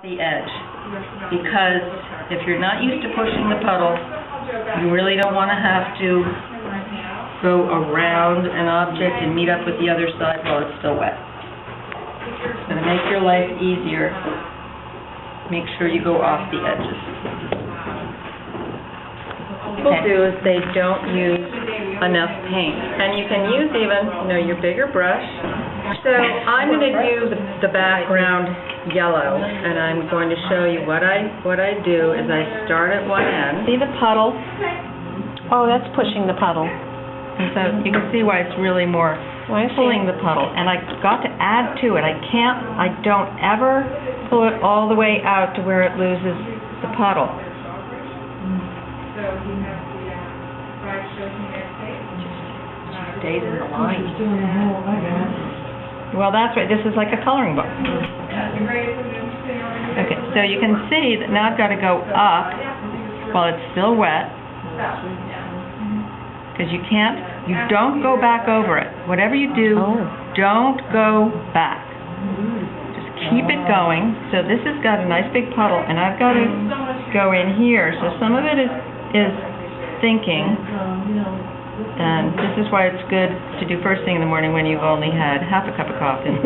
the edge, because if you're not used to pushing the puddle, you really don't want to have to go around an object and meet up with the other side while it's still wet. It's going to make your life easier. Make sure you go off the edges. People do is they don't use enough paint, and you can use even, your bigger brush. So I'm going to do the background yellow, and I'm going to show you what I do is I start at one end. See the puddle? Oh, that's pushing the puddle. And so you can see why it's really more pulling the puddle. And I got to add to it. I don't ever pull it all the way out to where it loses the puddle. Just stays in the line. Well, that's right. This is like a coloring book. Okay, so you can see that now I've got to go up while it's still wet. Because you don't go back over it. Whatever you do, don't go back. Just keep it going. So this has got a nice big puddle, and I've got to go in here. So some of it is thinking, and this is why it's good to do first thing in the morning when you've only had half a cup of coffee. I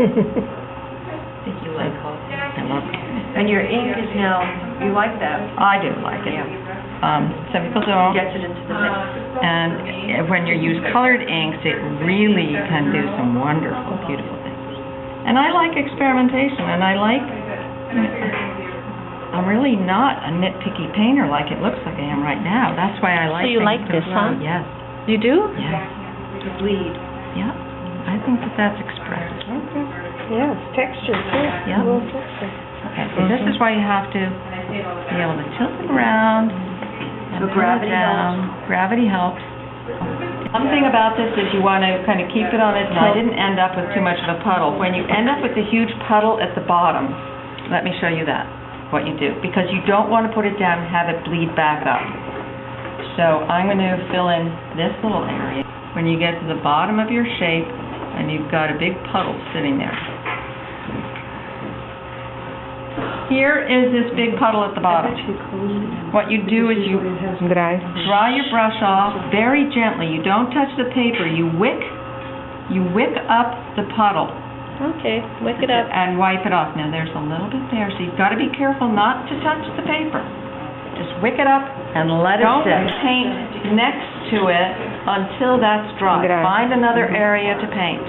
think you like coffee. I love coffee. And your ink is now, you like that? I do like it. Yeah. Some people don't. Gets it into the mix. And when you use colored inks, it really can do some wonderful, beautiful things. And I like experimentation, and I'm really not a nitpicky painter like it looks like I am right now. That's why I like So you things like to this, flow. huh? Yes. You do? Yes. To bleed. Yeah. I think that's expressive. Okay. Yeah, it's texture too. Yeah. A little texture. Okay, so this is why you have to be able to tilt it around and So pull gravity it down. Gravity helps. One thing about this is you want to kind of keep it on its tilt. I didn't end up with too much of a puddle. When you end up with a huge puddle at the bottom, let me show you that, what you do. Because you don't want to put it down and have it bleed back up. So I'm going to fill in this little area. When you get to the bottom of your shape and you've got a big puddle sitting there. Here is this big puddle at the bottom. What you do is you dry your brush off very gently. You don't touch the paper. You wick up the puddle. Okay, wick it up. And wipe it off. Now there's a little bit there, so you've got to be careful not to touch the paper. Just wick it up and let it sit. Don't paint next to it until that's dry. Find another area to paint.